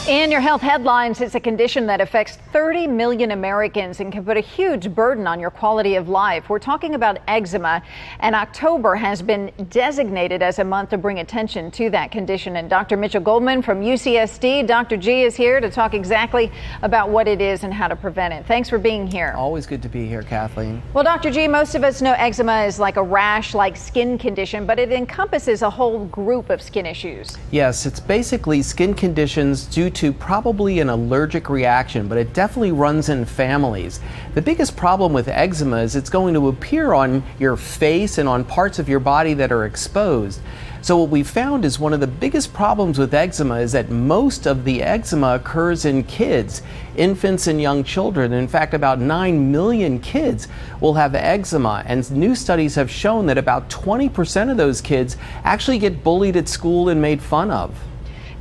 In your health headlines, it's a condition that affects 30 million Americans and can put a huge burden on your quality of life. We're talking about eczema, and October has been designated as a month to bring attention to that condition. And Dr. Mitchel Goldman from UCSD, Dr. G, is here to talk exactly about what it is and how to prevent it. Thanks for being here. Always good to be here, Kathleen. Well, Dr. G, most of us know eczema is like a rash-like skin condition, but it encompasses a whole group of skin issues. Yes, it's basically skin conditions due to probably an allergic reaction, but it definitely runs in families. The biggest problem with eczema is it's going to appear on your face and on parts of your body that are exposed. So what we found is one of the biggest problems with eczema is that most of the eczema occurs in kids, infants and young children. In fact, about 9 million kids will have eczema, and new studies have shown that about 20% of those kids actually get bullied at school and made fun of.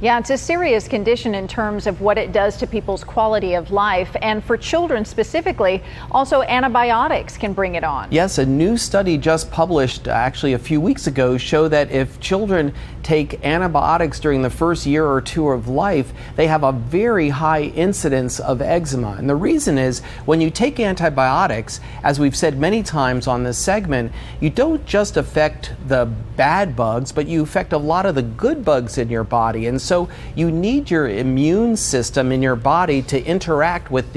Yeah, it's a serious condition in terms of what it does to people's quality of life. And for children specifically, also antibiotics can bring it on. Yes, a new study just published actually a few weeks ago showed that if children take antibiotics during the first year or two of life, they have a very high incidence of eczema. And the reason is when you take antibiotics, as we've said many times on this segment, you don't just affect the bad bugs, but you affect a lot of the good bugs in your body. And so you need your immune system in your body to interact with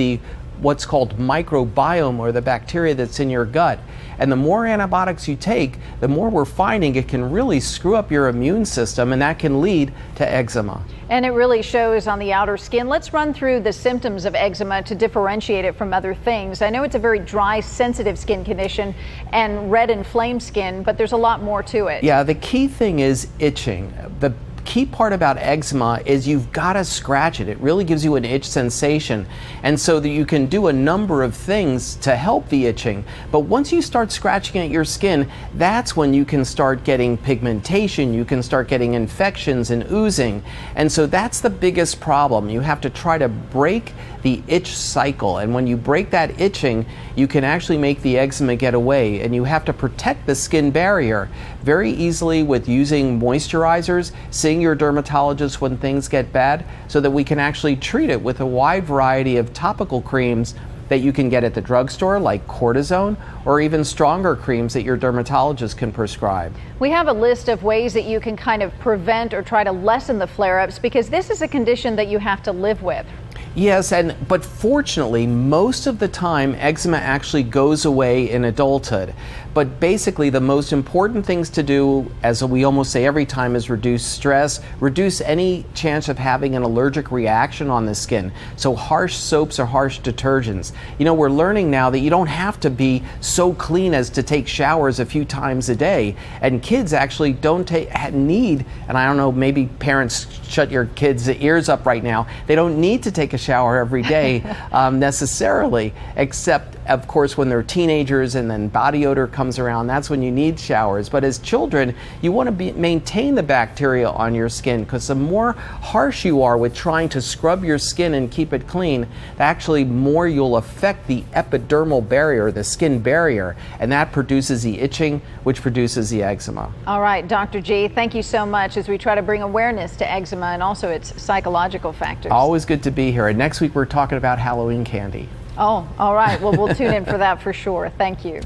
what's called microbiome, or the bacteria that's in your gut. And the more antibiotics you take, the more we're finding it can really screw up your immune system, and that can lead to eczema. And it really shows on the outer skin. Let's run through the symptoms of eczema to differentiate it from other things. I know it's a very dry, sensitive skin condition and red inflamed skin, but there's a lot more to it. Yeah, the key thing is itching. The key part about eczema is you've got to scratch it. It really gives you an itch sensation, and so that you can do a number of things to help the itching. But once you start scratching at your skin, that's when you can start getting pigmentation, you can start getting infections and oozing. And so that's the biggest problem. You have to try to break the itch cycle, and when you break that itching, you can actually make the eczema get away. And you have to protect the skin barrier very easily with using moisturizers, seeing your dermatologist when things get bad, so that we can actually treat it with a wide variety of topical creams that you can get at the drugstore, like cortisone, or even stronger creams that your dermatologist can prescribe. We have a list of ways that you can kind of prevent or try to lessen the flare-ups, because this is a condition that you have to live with. Yes, but fortunately, most of the time, eczema actually goes away in adulthood. But basically, the most important things to do, as we almost say every time, is reduce stress, reduce any chance of having an allergic reaction on the skin. So harsh soaps or harsh detergents. You know, we're learning now that you don't have to be so clean as to take showers a few times a day. And kids actually don't need, and I don't know, maybe parents shut your kids' ears up right now, they don't need to take a shower every day necessarily, except of course when they're teenagers and then body odor comes around, that's when you need showers. But as children, you want to maintain the bacteria on your skin, because the more harsh you are with trying to scrub your skin and keep it clean, actually more you'll affect the epidermal barrier, the skin barrier, and that produces the itching, which produces the eczema. All right, Dr. G, thank you so much as we try to bring awareness to eczema and also its psychological factors. Always good to be here. And next week we're talking about Halloween candy. Oh, all right. Well, we'll tune in for that for sure. Thank you.